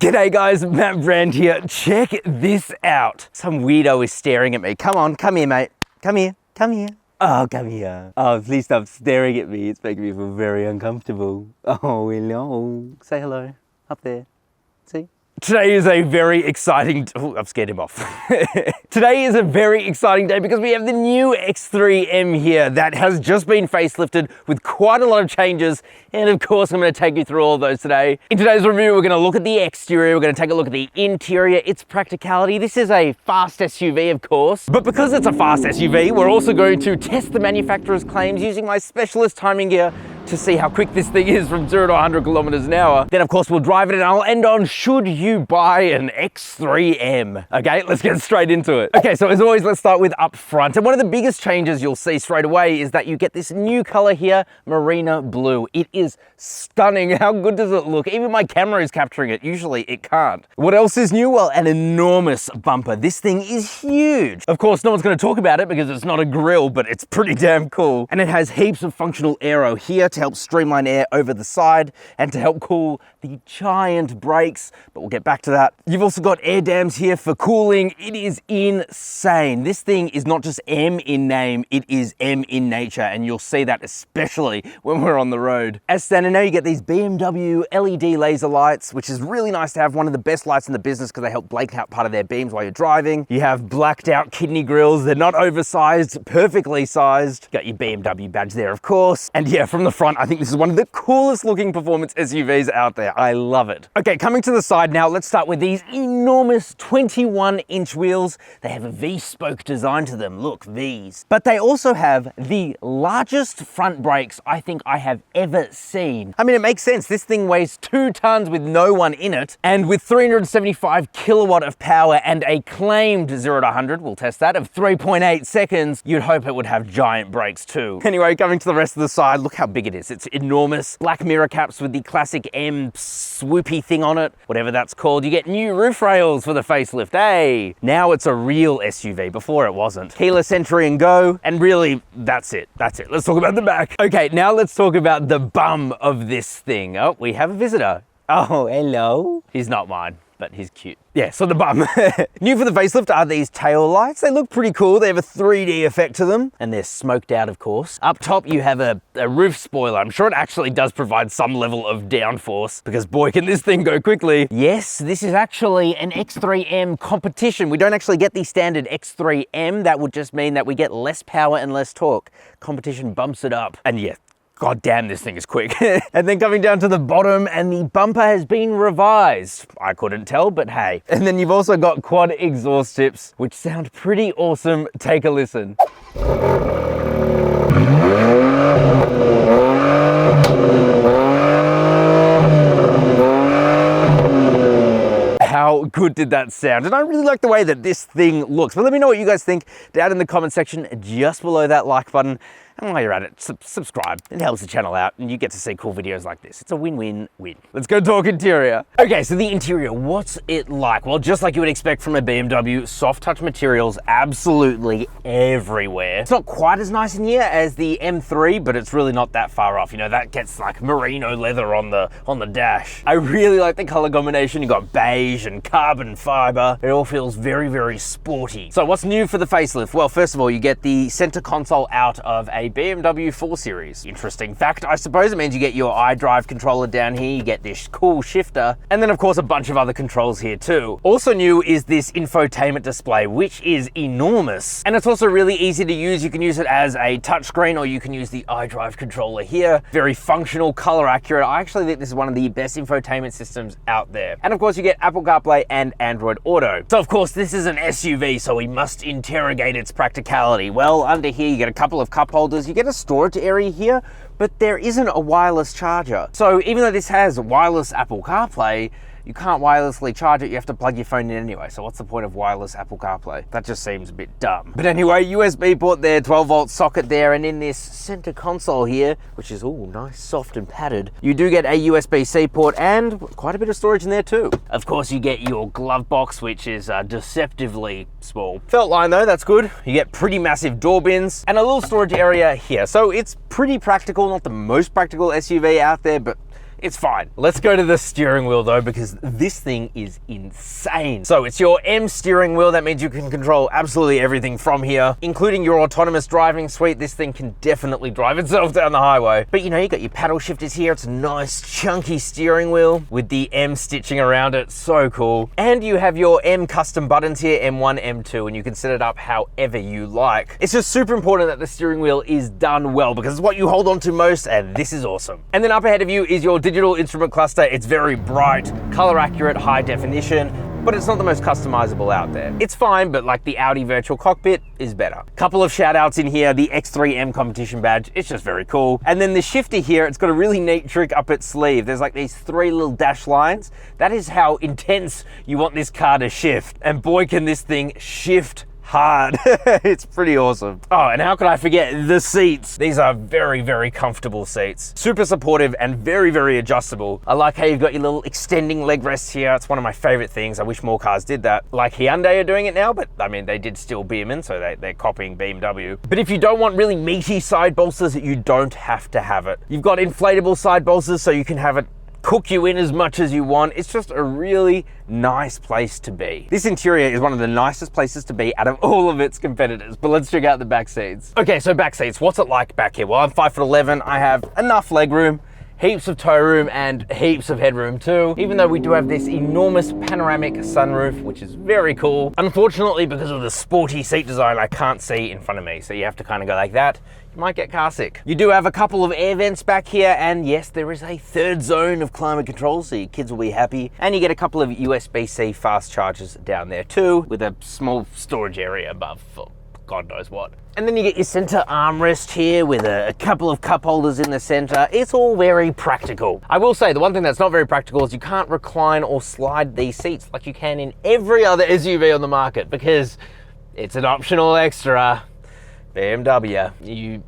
G'day guys, Matt Brand here. Check this out. Some weirdo is staring at me. Come on, come here, mate. Come here, come here. Oh, come here. Oh, please stop staring at me. It's making me feel very uncomfortable. Oh, hello. Say hello. Up there. See? Today is a very exciting, oh, I've scared him off. Today is a very exciting day because we have the new X3M here that has just been facelifted with quite a lot of changes. And of course, I'm going to take you through all of those today. In today's review, we're going to look at the exterior. We're going to take a look at the interior, its practicality. This is a fast SUV, of course, but because it's a fast SUV, we're also going to test the manufacturer's claims using my specialist timing gear to see how quick this thing is from 0 to 100 kilometers an hour. Then of course we'll drive it and I'll end on, should you buy an X3M? Okay, let's get straight into it. Okay, so as always, let's start with up front. And one of the biggest changes you'll see straight away is that you get this new color here, Marina Blue. It is stunning. How good does it look? Even my camera is capturing it. Usually it can't. What else is new? Well, an enormous bumper. This thing is huge. Of course, no one's gonna talk about it because it's not a grille, but it's pretty damn cool. And it has heaps of functional aero here to help streamline air over the side and to help cool the giant brakes, but we'll get back to that. You've also got air dams here for cooling. It is insane. This thing is not just M in name, it is M in nature, and you'll see that especially when we're on the road. As standard now, you get these BMW LED laser lights, which is really nice to have, one of the best lights in the business because they help blank out part of their beams while you're driving. You have blacked out kidney grills. They're not oversized, perfectly sized. Got your BMW badge there, of course. And yeah, from the front, I think this is one of the coolest looking performance SUVs out there. I love it. Okay, coming to the side now, let's start with these enormous 21-inch wheels. They have a V-spoke design to them. Look, V's. But they also have the largest front brakes I think I have ever seen. I mean, it makes sense. This thing weighs 2 tons with no one in it. And with 375 kilowatt of power and a claimed 0 to 100, we'll test that, of 3.8 seconds, you'd hope it would have giant brakes too. Anyway, coming to the rest of the side, look how big it is. It's enormous. Black mirror caps with the classic M swoopy thing on it, whatever that's called. You get new roof rails for the facelift. Hey, now it's a real SUV. Before it wasn't. Keyless entry and go. And really, that's it. That's it. Let's talk about the back. Okay, now let's talk about the bum of this thing. Oh, we have a visitor. Oh, hello. He's not mine, but he's cute. Yeah, so the bum. New for the facelift are these tail lights. They look pretty cool. They have a 3D effect to them, and they're smoked out, of course. Up top, you have a roof spoiler. I'm sure it actually does provide some level of downforce, because boy, can this thing go quickly. Yes, this is actually an X3M Competition. We don't actually get the standard X3M. That would just mean that we get less power and less torque. Competition bumps it up. And yeah, God damn, this thing is quick. And then coming down to the bottom, and the bumper has been revised. I couldn't tell, but hey. And then you've also got quad exhaust tips, which sound pretty awesome. Take a listen. How good did that sound? And I really like the way that this thing looks. But let me know what you guys think down in the comment section just below that like button. And while you're at it, subscribe. It helps the channel out and you get to see cool videos like this. It's a win-win-win. Let's go talk interior. Okay, so the interior, what's it like? Well, just like you would expect from a BMW, soft touch materials absolutely everywhere. It's not quite as nice in here as the M3, but it's really not that far off. You know, that gets like merino leather on the dash. I really like the color combination. You got beige and carbon fiber. It all feels very, very sporty. So what's new for the facelift? Well, first of all, you get the center console out of a BMW 4 Series. Interesting fact, I suppose. It means you get your iDrive controller down here, you get this cool shifter, and then of course a bunch of other controls here too. Also new is this infotainment display, which is enormous. And it's also really easy to use. You can use it as a touchscreen or you can use the iDrive controller here. Very functional, color accurate. I actually think this is one of the best infotainment systems out there. And of course you get Apple CarPlay and Android Auto. So of course this is an SUV, so we must interrogate its practicality. Well, under here you get a couple of cup holders. You get a storage area here, but there isn't a wireless charger. So even though this has wireless Apple CarPlay, you can't wirelessly charge it, you have to plug your phone in anyway. So what's the point of wireless Apple CarPlay? That just seems a bit dumb. But anyway, USB port there, 12-volt socket there, and in this center console here, which is, ooh, nice, soft and padded, you do get a USB-C port and quite a bit of storage in there too. Of course, you get your glove box, which is deceptively small. Felt line though, that's good. You get pretty massive door bins and a little storage area here. So it's pretty practical, not the most practical SUV out there, but It's fine. Let's go to the steering wheel though, because this thing is insane. So it's your M steering wheel. That means you can control absolutely everything from here, including your autonomous driving suite. This thing can definitely drive itself down the highway. But you know, you got your paddle shifters here. It's a nice chunky steering wheel with the M stitching around it. So cool. And you have your M custom buttons here, M1, M2, and you can set it up however you like. It's just super important that the steering wheel is done well because it's what you hold on to most, and this is awesome. And then up ahead of you is your digital instrument cluster. It's very bright, color accurate, high definition, but it's not the most customizable out there. It's fine, but like the Audi virtual cockpit is better. Couple of shout outs in here, the X3M Competition badge, it's just very cool. And then the shifter here, it's got a really neat trick up its sleeve. There's like these 3 little dash lines. That is how intense you want this car to shift. And boy, can this thing shift hard. It's pretty awesome. Oh, and how could I forget the seats? These are very, very comfortable seats. Super supportive and very, very adjustable. I like how you've got your little extending leg rests here. It's one of my favorite things. I wish more cars did that. Like Hyundai are doing it now, but I mean, they did steal Beamen, so they're copying BMW. But if you don't want really meaty side bolsters, you don't have to have it. You've got inflatable side bolsters, so you can have it cook you in as much as you want. It's just a really nice place to be. This interior is one of the nicest places to be out of all of its competitors, but let's check out the back seats. Okay, so back seats, what's it like back here? Well, I'm 5'11", I have enough leg room, heaps of toe room and heaps of headroom too, even though we do have this enormous panoramic sunroof, which is very cool. Unfortunately, because of the sporty seat design, I can't see in front of me, so you have to kind of go like that. You might get car sick. You do have a couple of air vents back here, and yes, there is a 3rd zone of climate control, so your kids will be happy. And you get a couple of USB-C fast chargers down there too, with a small storage area above for God knows what. And then you get your center armrest here with a couple of cup holders in the center. It's all very practical. I will say the one thing that's not very practical is you can't recline or slide these seats like you can in every other SUV on the market, because it's an optional extra. BMW,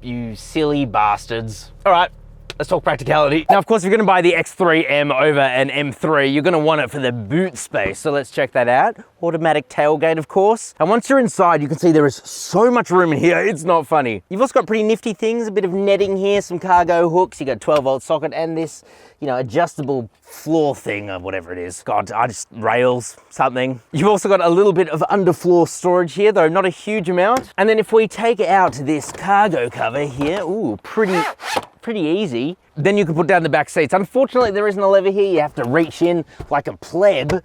you silly bastards. All right, let's talk practicality. Now, of course, if you're gonna buy the X3M over an M3, you're gonna want it for the boot space. So let's check that out. Automatic tailgate, of course. And once you're inside, you can see there is so much room in here, it's not funny. You've also got pretty nifty things, a bit of netting here, some cargo hooks, you got 12-volt socket and this, you know, adjustable floor thing or whatever it is. God, rails, something. You've also got a little bit of underfloor storage here, though not a huge amount. And then if we take out this cargo cover here, ooh, pretty easy. Then you can put down the back seats. Unfortunately, there isn't a lever here. You have to reach in like a pleb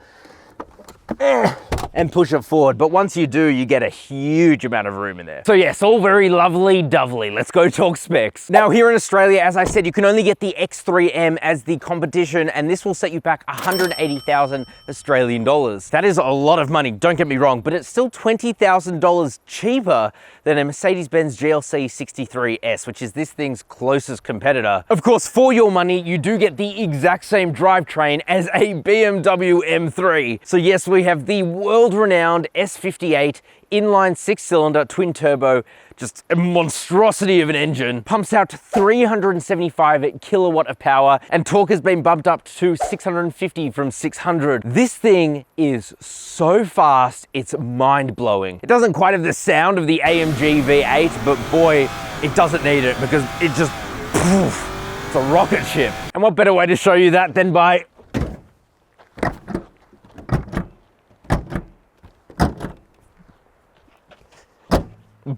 and push it forward. But once you do, you get a huge amount of room in there. So yes, all very lovely dovely. Let's go talk specs. Now here in Australia, as I said, you can only get the X3M as the competition, and this will set you back 180,000 Australian dollars. That is a lot of money, don't get me wrong, but it's still $20,000 cheaper than a Mercedes-Benz GLC 63S, which is this thing's closest competitor. Of course, for your money, you do get the exact same drivetrain as a BMW M3. So yes, we have the world-renowned S58 inline 6-cylinder twin turbo, just a monstrosity of an engine, pumps out 375 kilowatt of power, and torque has been bumped up to 650 from 600. This thing is so fast, it's mind-blowing. It doesn't quite have the sound of the AMG V8, but boy, it doesn't need it because it just, poof, it's a rocket ship. And what better way to show you that than by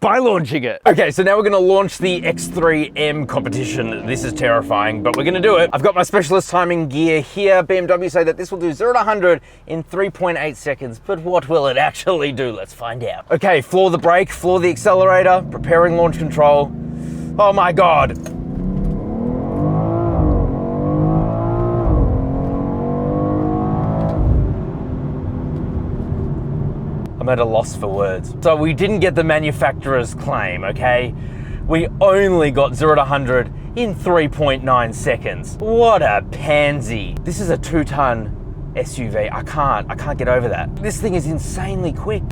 launching it. Okay, so now we're gonna launch the X3M competition. This is terrifying, but we're gonna do it. I've got my specialist timing gear here. BMW say that this will do 0 to 100 in 3.8 seconds, but what will it actually do? Let's find out. Okay, floor the brake, floor the accelerator, preparing launch control. Oh my God. I'm at a loss for words. So we didn't get the manufacturer's claim, okay? We only got 0 to 100 in 3.9 seconds. What a pansy. This is a 2-ton SUV. I can't get over that. This thing is insanely quick.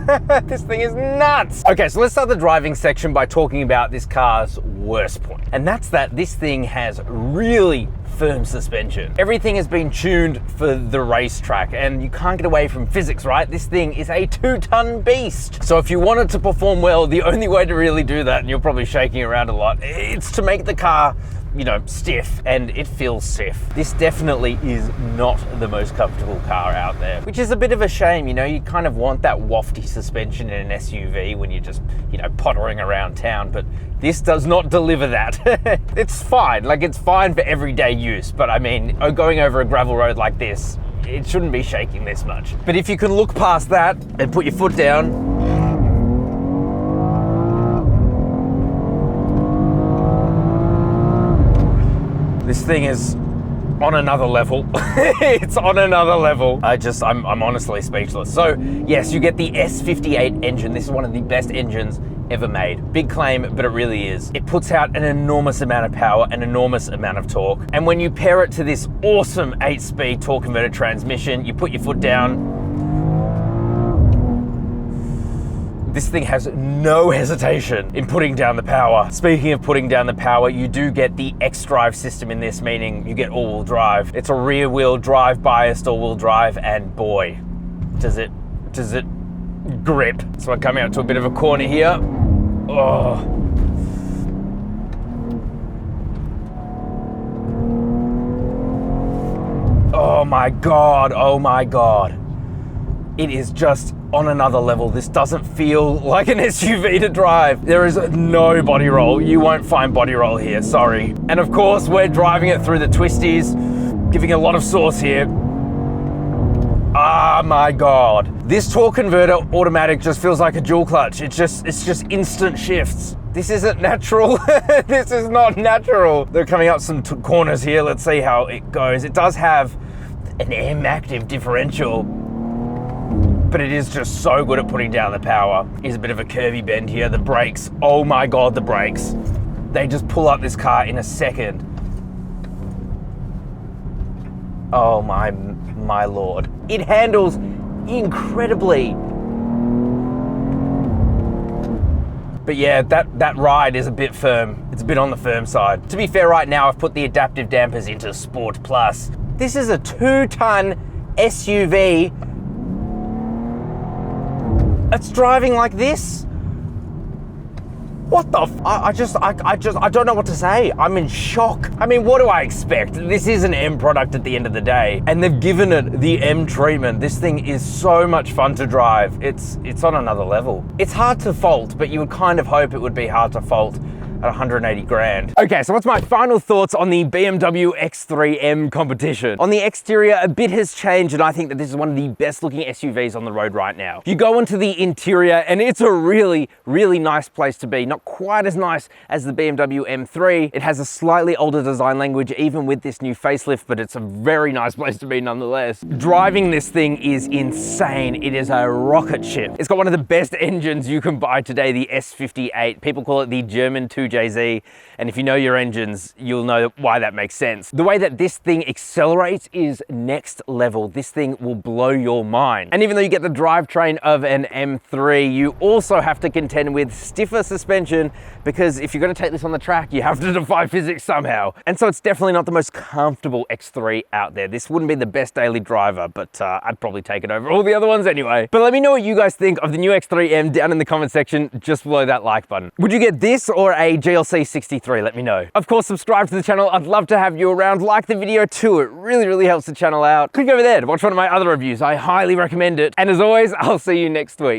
This thing is nuts. Okay, so let's start the driving section by talking about this car's worst point. And that's that this thing has really firm suspension. Everything has been tuned for the racetrack, and you can't get away from physics, right? This thing is a 2-ton beast. So if you want it to perform well, the only way to really do that, and you're probably shaking around a lot, it's to make the car you know, stiff, and it feels stiff. This definitely is not the most comfortable car out there, which is a bit of a shame. You know, you kind of want that wafty suspension in an SUV when you're just, you know, pottering around town, but this does not deliver that. It's fine, like it's fine for everyday use, but I mean, going over a gravel road like this, it shouldn't be shaking this much. But if you can look past that and put your foot down, this thing is on another level. It's on another level. I'm honestly speechless. So yes, you get the S58 engine. This is one of the best engines ever made. Big claim, but it really is. It puts out an enormous amount of power, an enormous amount of torque. And when you pair it to this awesome 8-speed torque converter transmission, you put your foot down, this thing has no hesitation in putting down the power. Speaking of putting down the power, you do get the X-Drive system in this, meaning you get all-wheel drive. It's a rear-wheel drive biased all-wheel drive, and boy, does it grip. So I come out to a bit of a corner here. Oh. Oh my God, oh my God. It is just on another level. This doesn't feel like an SUV to drive. There is no body roll. You won't find body roll here, sorry. And of course, we're driving it through the twisties, giving a lot of sauce here. Ah, my God. This torque converter automatic just feels like a dual clutch. It's just instant shifts. This isn't natural. This is not natural. They're coming up some corners here. Let's see how it goes. It does have an M active differential, but it is just so good at putting down the power. Here's a bit of a curvy bend here. The brakes, oh my God, the brakes. They just pull up this car in a second. Oh my Lord. It handles incredibly. But yeah, that ride is a bit firm. It's a bit on the firm side. To be fair, right now I've put the adaptive dampers into Sport Plus. This is a 2-ton SUV. It's driving like this? What the I don't know what to say. I'm in shock. I mean, what do I expect? This is an M product at the end of the day, and they've given it the M treatment. This thing is so much fun to drive. It's on another level. It's hard to fault, but you would kind of hope it would be hard to fault at 180 grand. Okay, so what's my final thoughts on the BMW X3M Competition? On the exterior, a bit has changed, and I think that this is one of the best looking SUVs on the road right now. You go into the interior, and it's a really, really nice place to be. Not quite as nice as the BMW M3. It has a slightly older design language, even with this new facelift, but it's a very nice place to be nonetheless. Driving this thing is insane. It is a rocket ship. It's got one of the best engines you can buy today, the S58. People call it the German 2JZ, and if you know your engines, you'll know why that makes sense. The way that this thing accelerates is next level. This thing will blow your mind. And even though you get the drivetrain of an M3, you also have to contend with stiffer suspension, because if you're going to take this on the track, you have to defy physics somehow. And so it's definitely not the most comfortable X3 out there. This wouldn't be the best daily driver, but I'd probably take it over all the other ones anyway. But let me know what you guys think of the new X3M down in the comment section, just below that like button. Would you get this or a GLC 63? Let me know. Of course, subscribe to the channel. I'd love to have you around. Like the video too. It really, really helps the channel out. Click over there to watch one of my other reviews. I highly recommend it. And as always, I'll see you next week.